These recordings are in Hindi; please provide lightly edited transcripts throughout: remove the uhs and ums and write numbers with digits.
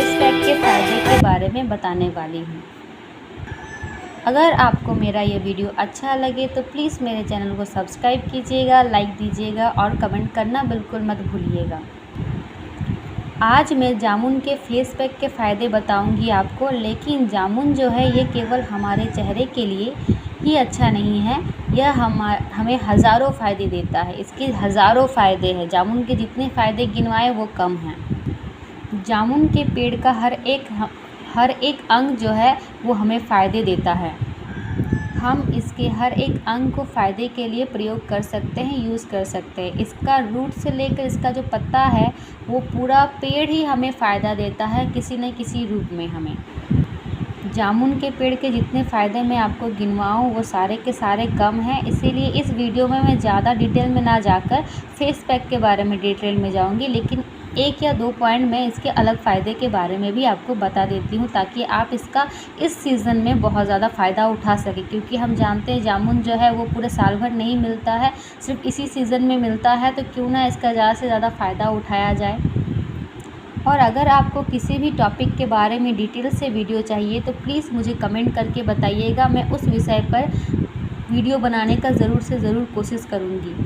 फेस पैक के फ़ायदे के बारे में बताने वाली हूँ। अगर आपको मेरा ये वीडियो अच्छा लगे तो प्लीज़ मेरे चैनल को सब्सक्राइब कीजिएगा, लाइक दीजिएगा और कमेंट करना बिल्कुल मत भूलिएगा। आज मैं जामुन के फेस पैक के फ़ायदे बताऊंगी आपको, लेकिन जामुन जो है ये केवल हमारे चेहरे के लिए ही अच्छा नहीं है, यह हमें हज़ारों फ़ायदे देता है। इसके हज़ारों फ़ायदे हैं, जामुन के जितने फ़ायदे गिनवाए वो कम हैं। जामुन के पेड़ का हर एक अंग जो है वो हमें फ़ायदे देता है। हम इसके हर एक अंग को फ़ायदे के लिए प्रयोग कर सकते हैं, यूज़ कर सकते हैं। इसका रूट से लेकर इसका जो पत्ता है वो पूरा पेड़ ही हमें फ़ायदा देता है किसी न किसी रूप में हमें। जामुन के पेड़ के जितने फ़ायदे मैं आपको गिनवाऊँ वो सारे के सारे कम हैं, इसीलिए इस वीडियो में मैं ज़्यादा डिटेल में ना जाकर फेस पैक के बारे में डिटेल में जाऊँगी, लेकिन एक या दो पॉइंट मैं इसके अलग फ़ायदे के बारे में भी आपको बता देती हूँ, ताकि आप इसका इस सीज़न में बहुत ज़्यादा फ़ायदा उठा सकें। क्योंकि हम जानते हैं जामुन जो है वो पूरे साल भर नहीं मिलता है, सिर्फ इसी सीज़न में मिलता है, तो क्यों ना इसका ज़्यादा से ज़्यादा फ़ायदा उठाया जाए। और अगर आपको किसी भी टॉपिक के बारे में डिटेल से वीडियो चाहिए तो प्लीज़ मुझे कमेंट करके बताइएगा, मैं उस विषय पर वीडियो बनाने का ज़रूर से ज़रूर कोशिश करूँगी।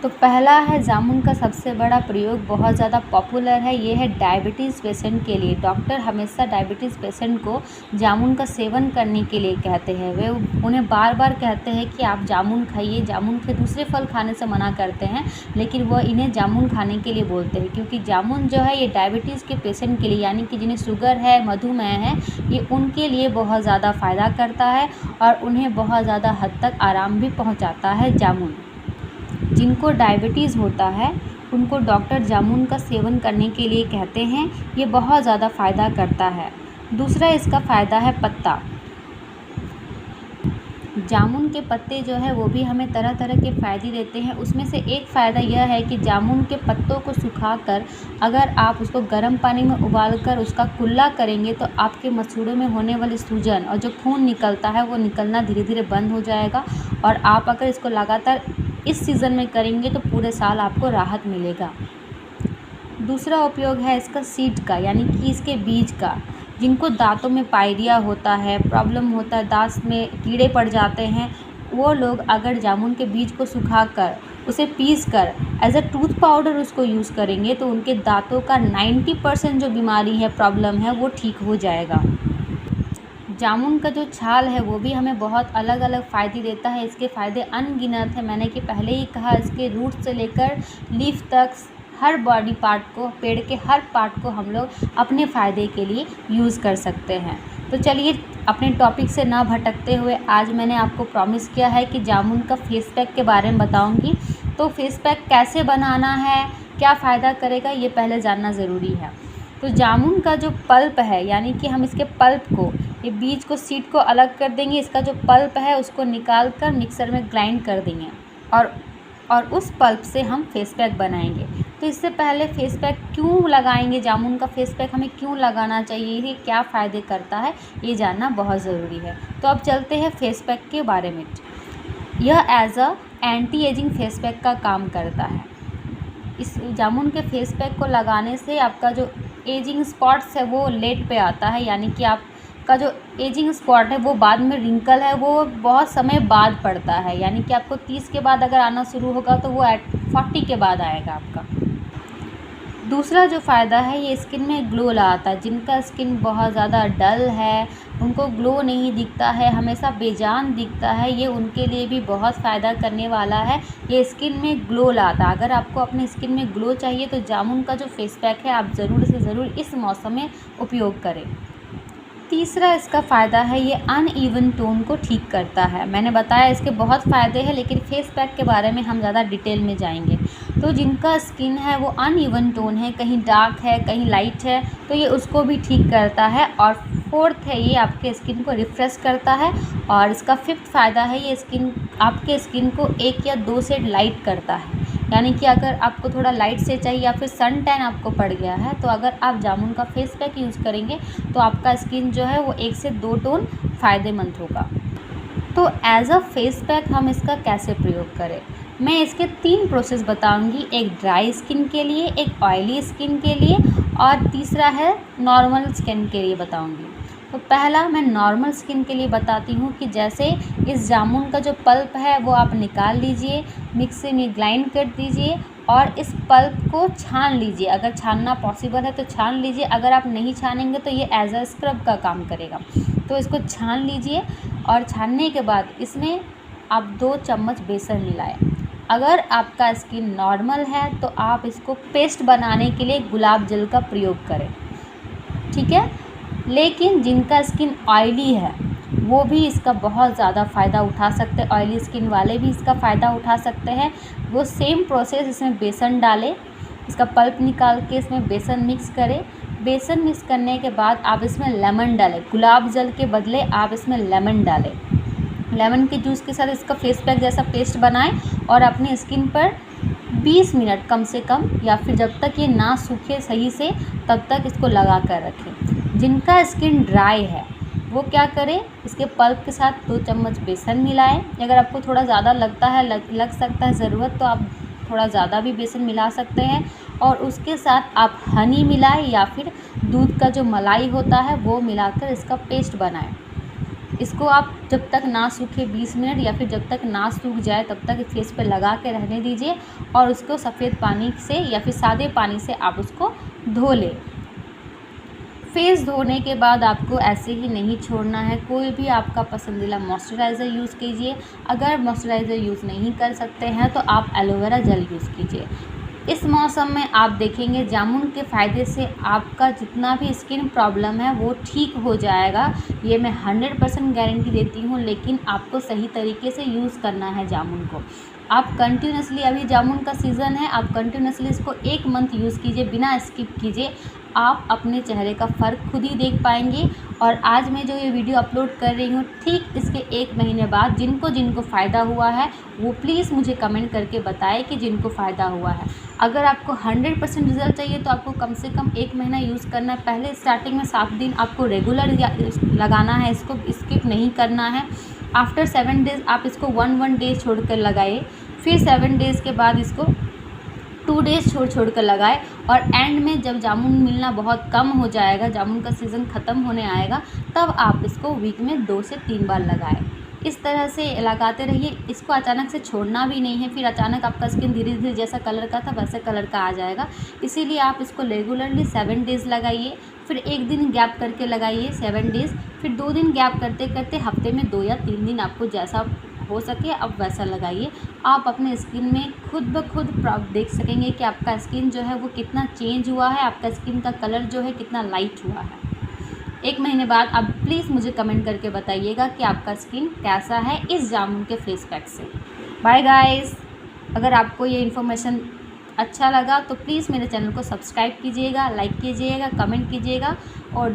तो पहला है जामुन का सबसे बड़ा प्रयोग, बहुत ज़्यादा पॉपुलर है, ये है डायबिटीज़ पेशेंट के लिए। डॉक्टर हमेशा डायबिटीज़ पेशेंट को जामुन का सेवन करने के लिए कहते हैं। वे उन्हें बार बार कहते हैं कि आप जामुन खाइए, जामुन के दूसरे फल खाने से मना करते हैं, लेकिन वह इन्हें जामुन खाने के लिए बोलते हैं, क्योंकि जामुन जो है ये डायबिटीज़ के पेशेंट के लिए, यानी कि जिन्हें शुगर है, मधुमेह है, ये उनके लिए बहुत ज़्यादा फ़ायदा करता है और उन्हें बहुत ज़्यादा हद तक आराम भी पहुँचाता है जामुन। जिनको डायबिटीज़ होता है उनको डॉक्टर जामुन का सेवन करने के लिए कहते हैं, ये बहुत ज़्यादा फ़ायदा करता है। दूसरा इसका फ़ायदा है पत्ता। जामुन के पत्ते जो है वो भी हमें तरह तरह के फ़ायदे देते हैं। उसमें से एक फ़ायदा यह है कि जामुन के पत्तों को सुखाकर अगर आप उसको गर्म पानी में उबालकर उसका कुल्ला करेंगे तो आपके मसूड़ों में होने वाली सूजन और जो खून निकलता है वो निकलना धीरे धीरे बंद हो जाएगा। और आप अगर इसको लगातार इस सीज़न में करेंगे तो पूरे साल आपको राहत मिलेगा। दूसरा उपयोग है इसका सीड का, यानी कि इसके बीज का। जिनको दांतों में पायरिया होता है, प्रॉब्लम होता है, दांत में कीड़े पड़ जाते हैं, वो लोग अगर जामुन के बीज को सुखाकर उसे पीसकर एज अ टूथ पाउडर उसको यूज़ करेंगे तो उनके दांतों का 90% जो बीमारी है, प्रॉब्लम है, वो ठीक हो जाएगा। जामुन का जो छाल है वो भी हमें बहुत अलग अलग फ़ायदे देता है। इसके फ़ायदे अनगिनत हैं। मैंने कि पहले ही कहा, इसके रूट से लेकर लीफ तक हर बॉडी पार्ट को, पेड़ के हर पार्ट को हम लोग अपने फ़ायदे के लिए यूज़ कर सकते हैं। तो चलिए अपने टॉपिक से ना भटकते हुए, आज मैंने आपको प्रॉमिस किया है कि जामुन का फेस पैक के बारे में बताऊँगी। तो फेस पैक कैसे बनाना है, क्या फ़ायदा करेगा, ये पहले जानना ज़रूरी है। तो जामुन का जो पल्प है, यानी कि हम इसके पल्प को, ये बीज को, सीड को अलग कर देंगे, इसका जो पल्प है उसको निकाल कर मिक्सर में ग्राइंड कर देंगे और उस पल्प से हम फेस पैक बनाएंगे। तो इससे पहले फेस पैक क्यों लगाएंगे, जामुन का फेस पैक हमें क्यों लगाना चाहिए, ये क्या फ़ायदे करता है, ये जानना बहुत ज़रूरी है। तो अब चलते हैं फेस पैक के बारे में। यह as a anti ageing face pack का काम करता है। इस जामुन के फेस पैक को लगाने से आपका जो एजिंग स्पॉट्स है वो लेट पे आता है, यानी कि आपका जो एजिंग स्पॉट है वो बाद में, रिंकल है वो बहुत समय बाद पड़ता है, यानी कि आपको 30 के बाद अगर आना शुरू होगा तो वो 40 के बाद आएगा आपका। दूसरा जो फ़ायदा है, ये स्किन में ग्लो लाता है। जिनका स्किन बहुत ज़्यादा डल है, उनको ग्लो नहीं दिखता है, हमेशा बेजान दिखता है, ये उनके लिए भी बहुत फ़ायदा करने वाला है। ये स्किन में ग्लो लाता है। अगर आपको अपने स्किन में ग्लो चाहिए तो जामुन का जो फेस पैक है आप ज़रूर से ज़रूर इस मौसम में उपयोग करें। तीसरा इसका फ़ायदा है, ये अनइवन टोन को ठीक करता है। मैंने बताया इसके बहुत फ़ायदे हैं, लेकिन फेस पैक के बारे में हम ज़्यादा डिटेल में जाएंगे। तो जिनका स्किन है वो अनइवन टोन है, कहीं डार्क है, कहीं लाइट है, तो ये उसको भी ठीक करता है। और फोर्थ है, ये आपके स्किन को रिफ़्रेश करता है। और इसका फिफ्थ फ़ायदा है, ये आपके स्किन को 1 या 2 शेड लाइट करता है। यानी कि अगर आपको थोड़ा लाइट से चाहिए या फिर सन टैन आपको पड़ गया है, तो अगर आप जामुन का फेस पैक यूज़ करेंगे तो आपका स्किन जो है वो 1 से 2 टोन फ़ायदेमंद होगा। तो एज अ फेस पैक हम इसका कैसे प्रयोग करें, मैं इसके 3 प्रोसेस बताऊंगी। एक ड्राई स्किन के लिए, एक ऑयली स्किन के लिए और तीसरा है नॉर्मल स्किन के लिए बताऊंगी। तो पहला मैं नॉर्मल स्किन के लिए बताती हूँ कि जैसे इस जामुन का जो पल्प है वो आप निकाल लीजिए, मिक्सी में ग्राइंड कर दीजिए और इस पल्प को छान लीजिए। अगर छानना पॉसिबल है तो छान लीजिए, अगर आप नहीं छानेंगे तो ये एज अ स्क्रब का काम करेगा। तो इसको छान लीजिए और छानने के बाद इसमें आप 2 चम्मच बेसन मिलाएं। अगर आपका स्किन नॉर्मल है तो आप इसको पेस्ट बनाने के लिए गुलाब जल का प्रयोग करें, ठीक है। लेकिन जिनका स्किन ऑयली है वो भी इसका बहुत ज़्यादा फ़ायदा उठा सकते हैं, ऑयली स्किन वाले भी इसका फ़ायदा उठा सकते हैं। वो सेम प्रोसेस, इसमें बेसन डालें, इसका पल्प निकाल के इसमें बेसन मिक्स करें। बेसन मिक्स करने के बाद आप इसमें लेमन डालें, गुलाब जल के बदले आप इसमें लेमन डालें। लेमन के जूस के साथ इसका फेस पैक जैसा पेस्ट बनाएं और अपनी स्किन पर 20 मिनट कम से कम, या फिर जब तक ये ना सूखे सही से तब तक इसको लगा कर रखें। जिनका स्किन ड्राई है वो क्या करें, इसके पल्प के साथ 2 चम्मच बेसन मिलाएं। अगर आपको थोड़ा ज़्यादा लगता है, लग सकता है ज़रूरत, तो आप थोड़ा ज़्यादा भी बेसन मिला सकते हैं। और उसके साथ आप हनी मिलाएं या फिर दूध का जो मलाई होता है वो मिलाकर इसका पेस्ट बनाएं। इसको आप जब तक ना सूखे 20 मिनट या फिर जब तक ना सूख जाए तब तक फेस पे लगा के रहने दीजिए और उसको सफ़ेद पानी से या फिर सादे पानी से आप उसको धो लें। फेस धोने के बाद आपको ऐसे ही नहीं छोड़ना है, कोई भी आपका पसंदीदा मॉइस्चराइज़र यूज़ कीजिए। अगर मॉइस्चराइज़र यूज़ नहीं कर सकते हैं तो आप एलोवेरा जेल यूज़ कीजिए। इस मौसम में आप देखेंगे जामुन के फ़ायदे से आपका जितना भी स्किन प्रॉब्लम है वो ठीक हो जाएगा, ये मैं 100% गारंटी देती हूँ। लेकिन आपको सही तरीके से यूज़ करना है जामुन को। आप कंटिन्यूसली, अभी जामुन का सीज़न है, आप कंटिन्यूसली इसको 1 मंथ यूज़ कीजिए, बिना स्किप कीजिए। आप अपने चेहरे का फ़र्क खुद ही देख पाएंगे। और आज मैं जो ये वीडियो अपलोड कर रही हूँ, ठीक इसके 1 महीने बाद जिनको जिनको फ़ायदा हुआ है वो प्लीज़ मुझे कमेंट करके बताएं कि जिनको फ़ायदा हुआ है। अगर आपको 100% रिज़ल्ट चाहिए तो आपको कम से कम 1 महीना यूज़ करना है। पहले स्टार्टिंग में 7 दिन आपको रेगुलर लगाना है, इसको स्किप नहीं करना है। आफ्टर 7 डेज़ आप इसको 1 डेज़ छोड़ कर लगाइए, फिर 7 डेज़ के बाद इसको 2 डेज़ छोड़ कर लगाए। और एंड में जब जामुन मिलना बहुत कम हो जाएगा, जामुन का सीज़न ख़त्म होने आएगा, तब आप इसको वीक में 2 से 3 बार लगाएं। इस तरह से लगाते रहिए, इसको अचानक से छोड़ना भी नहीं है, फिर अचानक आपका स्किन धीरे धीरे जैसा कलर का था वैसे कलर का आ जाएगा। इसीलिए आप इसको रेगुलरली 7 डेज़ लगाइए, फिर 1 दिन गैप करके लगाइए 7 डेज़, फिर 2 दिन गैप करते करते हफ्ते में 2 या 3 दिन आपको जैसा हो सके अब वैसा लगाइए। आप अपने स्किन में खुद ब खुद देख सकेंगे कि आपका स्किन जो है वो कितना चेंज हुआ है, आपका स्किन का कलर जो है कितना लाइट हुआ है। 1 महीने बाद आप प्लीज़ मुझे कमेंट करके बताइएगा कि आपका स्किन कैसा है इस जामुन के फेस पैक से। बाय गाइस, अगर आपको ये इन्फॉर्मेशन अच्छा लगा तो प्लीज़ मेरे चैनल को सब्सक्राइब कीजिएगा, लाइक कीजिएगा, कमेंट कीजिएगा और